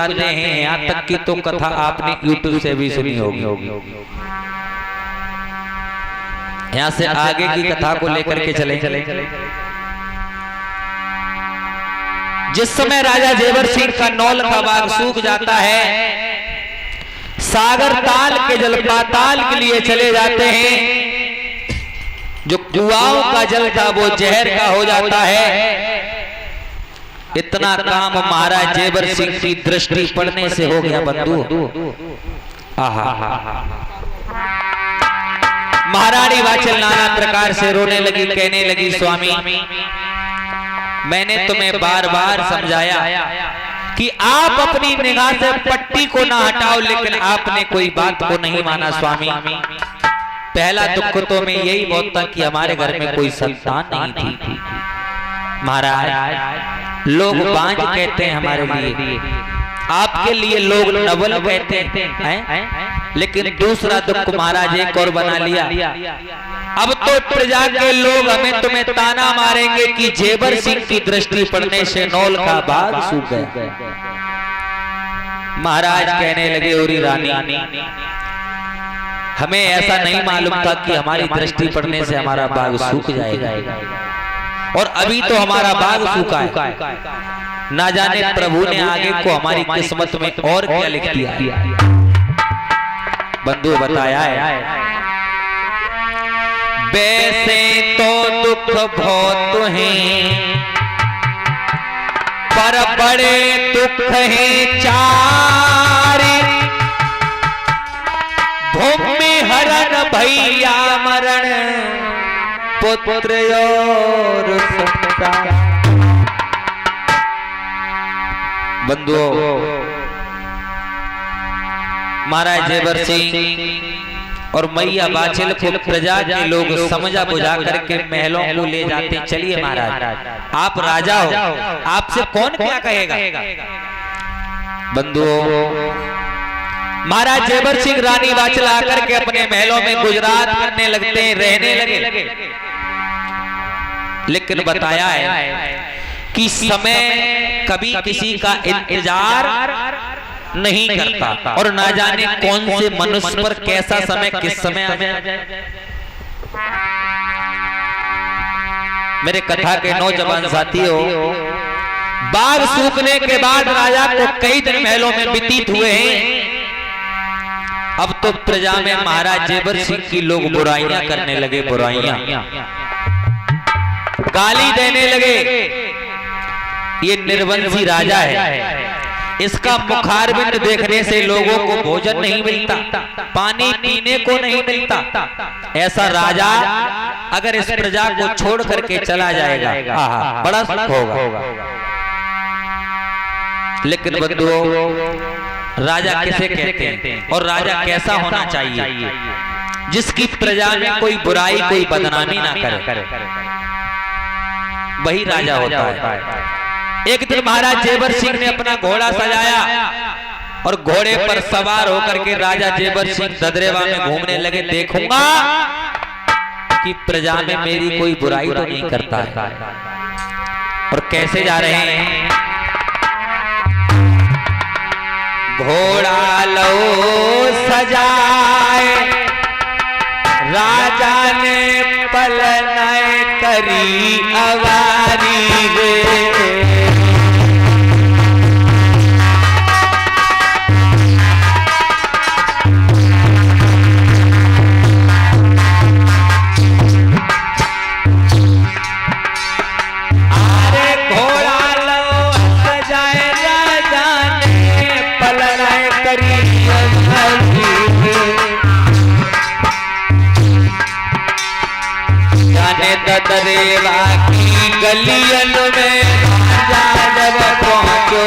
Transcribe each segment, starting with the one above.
जाते हैं, यहाँ तक की तो कथा आपने YouTube से भी सुनी होगी। यहाँ से आगे की कथा को लेकर के चले। जिस समय राजा जेवर सिंह का नौल का बाग सूख जाता है, सागर ताल के जल पाताल के लिए चले जाते हैं। जो कुआओं का जल था वो जहर का हो जाता है। इतना काम महाराज जेवर सिंह की दृष्टि पड़ने से हो गया बंधु। आहा, महारानी वाचल नाना प्रकार से रोने लगी, कहने लगी, स्वामी मैंने तुम्हें बार बार समझाया कि आप अपनी निगाह से पट्टी को ना हटाओ, लेकिन आपने कोई बात को नहीं माना। स्वामी पहला दुख तो मैं यही बहुत था कि हमारे घर में कोई संतान नहीं थी। महाराज लोग बांझ कहते हैं हमारे लिए, आपके लिए लोग नवल कहते हैं, लेकिन दूसरा दुख महाराज एक और बना लिया। अब तो प्रजा के लोग हमें तुम्हें ताना मारेंगे कि जेवर सिंह की दृष्टि पड़ने से नौल का बाग सूख गया। महाराज कहने लगे, ओरी रानी हमें ऐसा नहीं मालूम था कि हमारी दृष्टि पड़ने से हमारा बाग सूख जाएगा, और अभी तो हमारा बाग सूखा है। ना जाने प्रभु ने आगे को हमारी किस्मत में और क्या लिख दिया। बंधु बताया है, वैसे तो दुख बहुत हैं, पर बड़े दुख हैं चार। भूमि हरण भैया मरण, पुत्र और संतान। बंधुओं, महाराज जेवर सिंह और मैया बाछिल को प्रजा के लोग समझा बुझा करके महलों को ले जाते। चलिए महाराज, आप राजा हो, आपसे कौन क्या कहेगा। बंधुओं, महाराज जेवर सिंह रानी बाछिल आकर के अपने महलों में गुजरात करने लगते हैं, रहने लगे। लेकिन बताया है कि समय कभी किसी का इंतजार नहीं करता, और ना जाने कौन से मनुष्य पर कैसा समय किस समय आ जाए। मेरे कथा के नौजवान साथियों, बाग सूखने के बाद राजा को कई दिन महलों में व्यतीत हुए हैं। अब तो प्रजा में महाराज जेवर सिंह की लोग बुराइयां करने लगे, बुराइयां गाली देने लगे। ये निर्वंशी राजा है, इसका मुखारबिंद देखने से लोगों को भोजन नहीं मिलता, पानी पीने को नहीं मिलता। ऐसा राजा अगर इस प्रजा को छोड़ करके चला जाएगा, बड़ा सुख होगा। लेकिन बंधुओं, राजा किसे कहते हैं और राजा कैसा होना चाहिए? जिसकी प्रजा में कोई बुराई, कोई बदनामी ना करे, वही राजा होता है। एक दिन महाराज जेवर सिंह ने अपना घोड़ा सजाया और घोड़े पर सवार होकर के राजा जेवर सिंह ददरेवा में घूमने लगे। देखूंगा कि प्रजा में मेरी कोई बुराई तो नहीं करता है। और कैसे जा रहे हैं? घोड़ा लो सजाए, राजा ने पलनाए करी अवारी रे। ददरेवा की गलियन में राजा जब पहुंचो,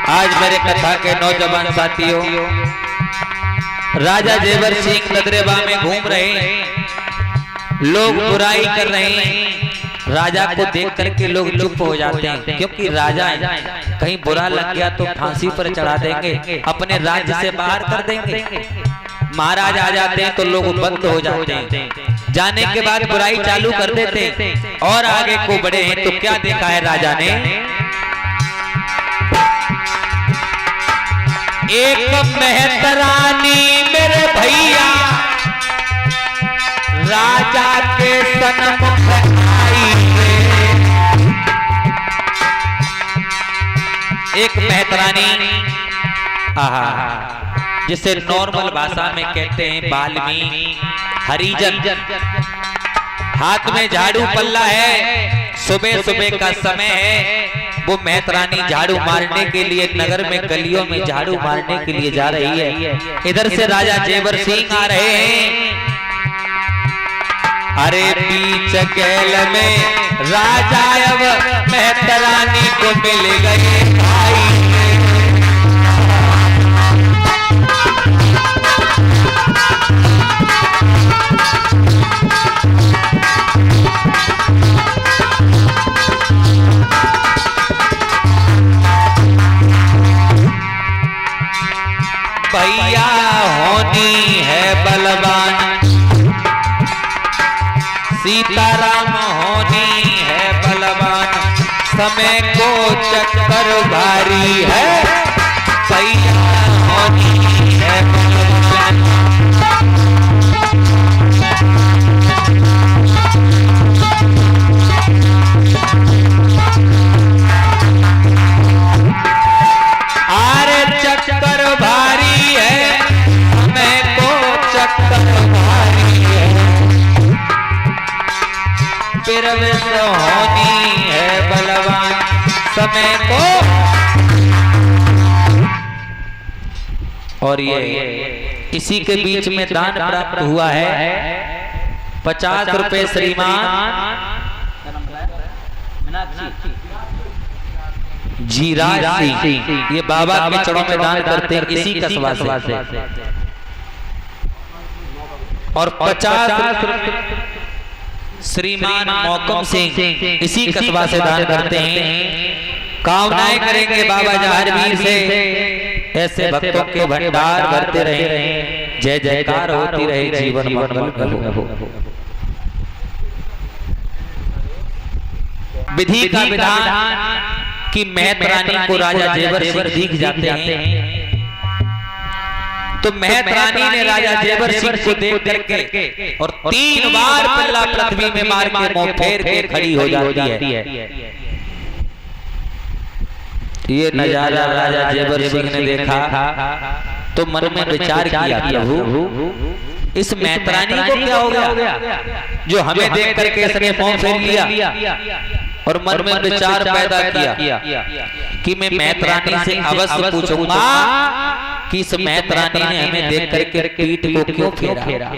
आज मेरे कथा के नौजवान साथियों, राजा जेवर सिंह ददरेवा में घूम रहे हैं, लोग बुराई कर रहे हैं, राजा को देख करके लोग चुप हो जाते हैं, क्योंकि राजा कहीं बुरा लग गया तो फांसी पर चढ़ा देंगे, अपने राज्य से बाहर कर देंगे। महाराज आ जाते हैं तो लोग बंद हो जाते हैं, जाने के बाद बुराई चालू कर देते हैं। और आगे को बढ़े हैं तो क्या देखा है राजा ने, एक मेहतरानी मेरे भैया राजा के सन्मुख आई है। एक मेहतरानी, जिसे नॉर्मल भाषा में कहते हैं बाल्मीकि हरिजन, हाथ में झाड़ू पल्ला है, सुबह सुबह का समय है, वो मेहतरानी झाड़ू मारने के लिए नगर में गलियों में झाड़ू मारने के लिए जा रही है। इधर से राजा जेवर सिंह आ रहे हैं। अरे बीच गैल में राजा अब मेहतरानी को मिल गए भाई। भैया होनी है बलवान, सीताराम होनी है बलवान, समय को चक्कर भारी है। भैया होनी है बलवान, अरे चक्कर भारी है, समय को चक्कर भारी है, पिरविस होनी है बलवान, समय को। और ये इसी के बीच में दान प्राप्त हुआ है 50 रुपए श्रीमान जीराज सिंह, ये बाबा के चरणों में दान करते हैं इसी कस्बा से। और 50 श्रीमान मौकम सिंह इसी कस्बा से दान करते हैं। कामनाएं करेंगे बाबा जहारवीर से ऐसे भक्तों के भंडार भरते रहे, जय जयकार होती रहे, जीवन मंगल हो। विधि का विधान कि मेहतरानी को राजा जेवर सिंह दिख जाते हैं, तो मेहतरानी ने राजा जेवर सिंह को देख करके और 3 बार पल्ला पृथ्वी में मार के मुंह फेर के खड़ी हो जाती है। ये नजारा राजा जेवर सिंह ने देखा तो मन में विचार किया, प्रभु इस मेहतरानी को क्या हो गया जो हमें देख करके इसने मुंह फेर लिया। और मन में विचार पैदा किया कि मैं मेहतरानी से अवश्य पूछूंगा कि इस मेहतरानी ने हमें देख करके पीठ को क्यों फेरा।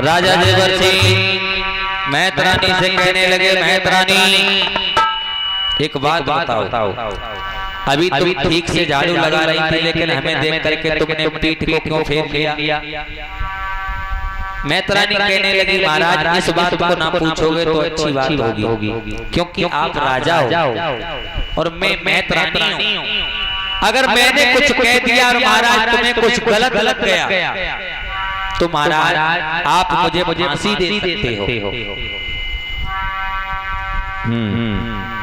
राजा जेवर सिंह मेहतरानी से कहने लगे, मेहतरानी एक बात बताओ, अभी तुम ठीक से झाड़ू लगा रही थी लेकिन हमें देख करके तुमने पीठ को क्यों फेर लिया। मेहतरानी कहने लगी, महाराज इस बात को ना पूछोगे तो अच्छी बात होगी, क्योंकि आप राजा हो और मैं मेहतरानी हूँ। अगर मैंने कुछ कह दिया और महाराज तुम्हें कुछ गलत लग गया तो महाराज आप मुझे फांसी दे सकते हो।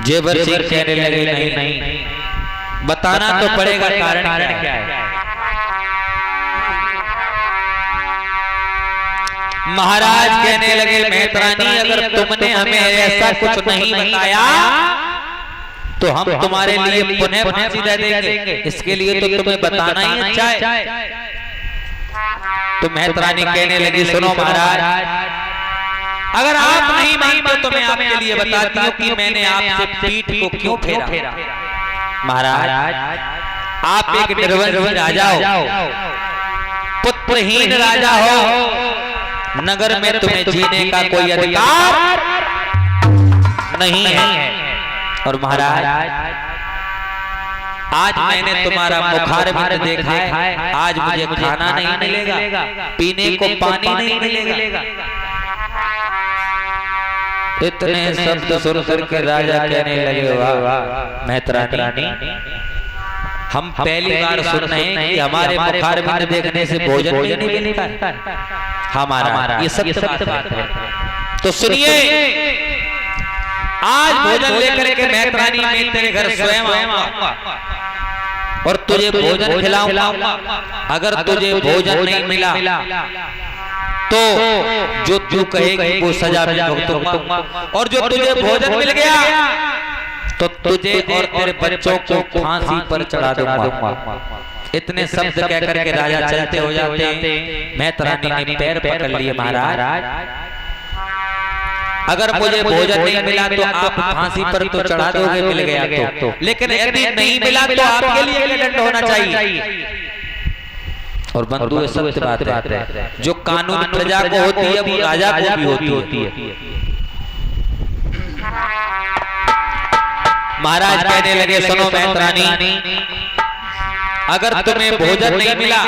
जेवर सिंह कहने लगे, नहीं बताना तो पड़ेगा, कारण क्या है। महाराज कहने लगे, मेहतरानी अगर तुमने हमें ऐसा कुछ नहीं बताया तो हम तुम्हारे लिए पुनः फांसी दे देंगे, इसके लिए तो तुम्हें बताना ही अच्छा है। तो मेहतरानी कहने लगी, सुनो महाराज, अगर आप नहीं मानते तो मैं आपके लिए बताती हूँ कि मैंने आपसे पीठ को क्यों फेरा। महाराज आप एक निर्वंश राजा हो, पुत्रहीन राजा हो, नगर में तुम्हें जीने का कोई अधिकार नहीं है। और महाराज आज मैंने तुम्हारा मुखारबिंद देखा है, आज मुझे खाना नहीं मिलेगा, पीने को पानी नहीं मिलेगा, इतने शब्द सुन करके राजा कहने लगे, वाह मेहतरानी, हम पहली बार सुन रहे हैं कि हमारे मुखार में देखने से भोजन नहीं मिलता है हमारा, ये सत्य बात है। तो सुनिए, आज भोजन लेकर के मेहतरानी मैं तेरे घर स्वयं आऊंगा और तुझे भोजन खिलाऊंगा। अगर तुझे भोजन नहीं मिला तो जो तू कहेगी वो सजा भी भुगतूंगा, और जो तुझे भोजन मिल गया तो तुझे और तेरे बच्चों को फांसी पर चढ़ा दूंगा। इतने शब्द कह करके राजा चलते हो जाते। मेहतरानी ने पैर पकड़ लिए, महाराज अगर मुझे भोजन नहीं मिला तो आप फांसी पर तो चढ़ा दोगे, मिल गया तो, लेकिन यदि नहीं मिला तो आपके लिए दंड होना चाहिए। और बंधु सत्य बात है, जो कानून प्रजा को होती है वो राजा को भी होती है। महाराज कहने लगे, सुनो मेहतरानी, अगर तुम्हें भोजन नहीं मिला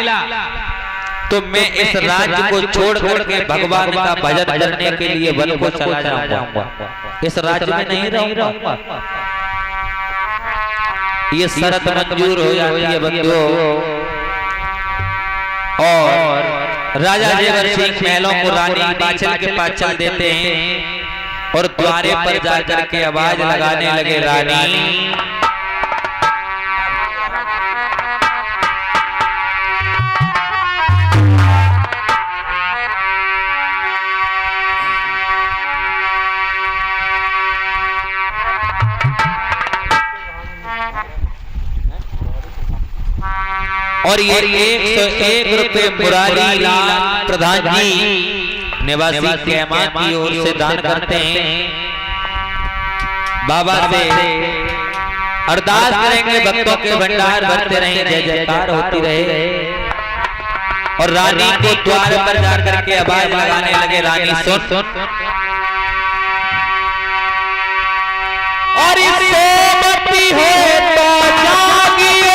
तो मैं इस राज्य को छोड़ करके भगवान का भजन करने के लिए वन को चला जाऊंगा, इस राज्य में नहीं रहूंगा। ये शर्त मंजूर हो जाती है बंधुओं। और राजा देवर सिंह महलों को रानी बाछल के पास चल देते हैं और द्वारे पर जाकर के आवाज लगाने लगे, रानी और ये 101 रुपए मुरारी लाल प्रधान जी निवासी कैमा की ओर से दान करते हैं। बाबा से अरदास करेंगे भक्तों के भंडार भरते रहे, जय जयकार होती रहे। और रानी को द्वार पर जाकर के आवाज लगाने लगे, रानी सुन और इससे बत्ती है तो जागिए,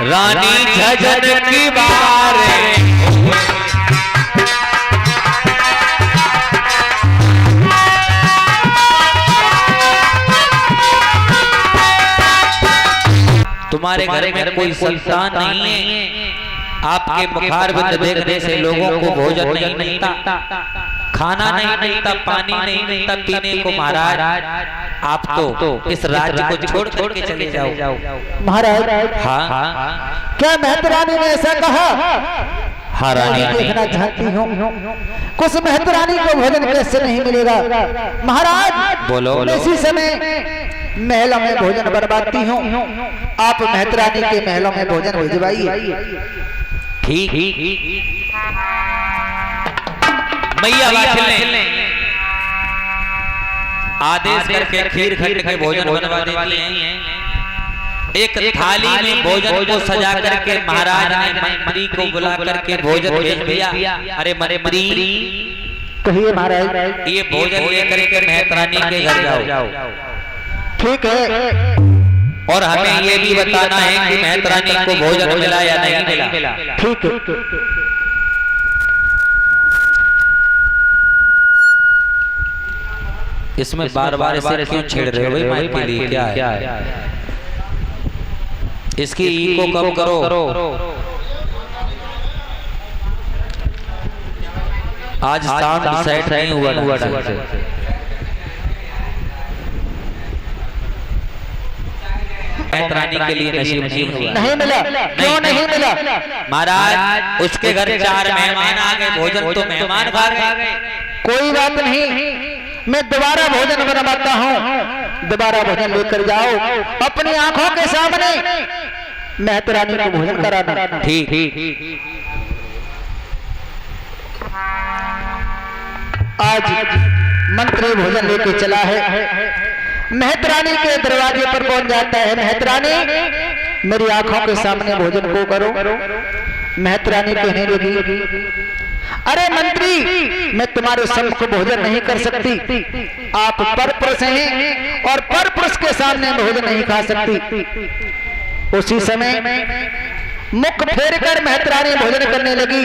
रानी झझन की बारे तुम्हारे घर में कोई संतान नहीं है, आपके मुखार बिंद देखने से लोगों को भोजन नहीं मिलता, खाना नहीं मिलता, पानी नहीं मिलता पीने को। महाराज आप तो इस राज्य को छोड़ के चले जाओ। महाराज हाँ क्या मेहतरानी ने ऐसा कहा? हाँ रानी, देखना चाहती हूँ कुछ मेहतरानी को भोजन कैसे नहीं मिलेगा। महाराज बोलो। इसी समय महलों में भोजन बनवाती हूँ, आप मेहतरानी के महलों में भोजन भिजवाइए। ठीक मैया बाछल ने आदेश करके खीर खंड के भोजन बनवा देती हैं। एक थाली में भोजन को सजा करके महाराज ने मंत्री को बुला करके भोजन भेज दिया। अरे मंत्री, कहिए महाराज। ये भोजन लेकर के मेहतरानी के घर जाओ। ठीक है। और हमें ये भी बताना है कि मेहतरानी को भोजन मिला या नहीं मिला। ठीक है। इसमें बार-बार इसे क्यों छेड़ रहे हो भाई? माइक के लिए क्या है? इसकी ई को कम करो। आज साउंड सेट नहीं हुआ ढंग से। मेहतरानी के लिए नसीब नहीं मिला। क्यों नहीं मिला? महाराज उसके घर 4 मेहमान आ गए, भोजन तो मेहमान खा गए। कोई बात नहीं, मैं दोबारा भोजन बनवाता हूँ, दोबारा भोजन लेकर जाओ। अपनी आंखों के सामने मेहतरानी को भोजन कराना। ठीक। आज मंत्री भोजन लेके चला है। मेहतरानी के दरवाजे पर पहुंच जाता है। मेहतरानी मेरी आंखों के सामने भोजन को करो। मेहतरानी कहने लगी, अरे मंत्री, मैं तुम्हारे सम्मुख भोजन नहीं कर सकती। आप परपुरुष हैं और परपुरुष के सामने भोजन नहीं खा सकती। उसी समय मुख फेर कर मेहतरानी भोजन करने लगी।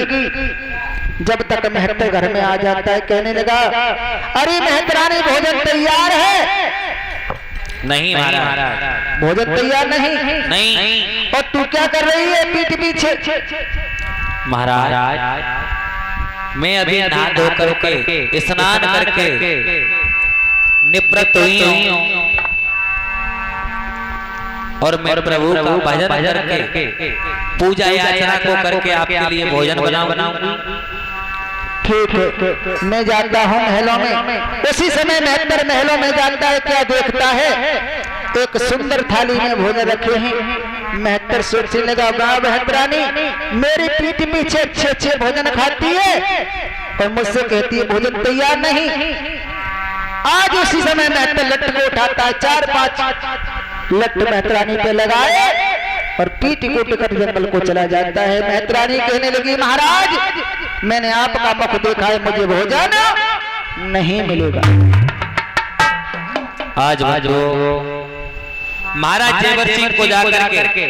जब तक महत्तर घर में आ जाता है, कहने लगा, अरे मेहतरानी भोजन तैयार है। नहीं महाराज, भोजन तैयार नहीं। नहीं। और तू क्या कर रही है पीठ पीछे? महाराज, मैं अभी नहा धो करके स्नान करके निवृत्त हुई हूँ और मैं प्रभु का भजन करके पूजा याचना को करके आपके लिए भोजन बनाऊंगी। ठीक है, मैं जाता हूँ महलों में। उसी समय मेहतर महलों में जाता है। क्या देखता है? एक सुंदर थाली में भोजन रखे हैं। मेहतर सोचने लगा, वाह मेहतरानी, मेरी पीठ पीछे अच्छे अच्छे भोजन खाती है और मुझसे कहती है भोजन तैयार नहीं। आज उसी समय मेहतर लट्ट को उठाता है, 4-5 लट्ट मेहतरानी पे लगाए और पीठ को टिकट जंगल को चला जाता है। मेहतरानी कहने लगी, महाराज, मैंने आपका मुख देखा है, मुझे भोजन नहीं मिलेगा। आज वो महाराज जेवर सिंह को जाकर के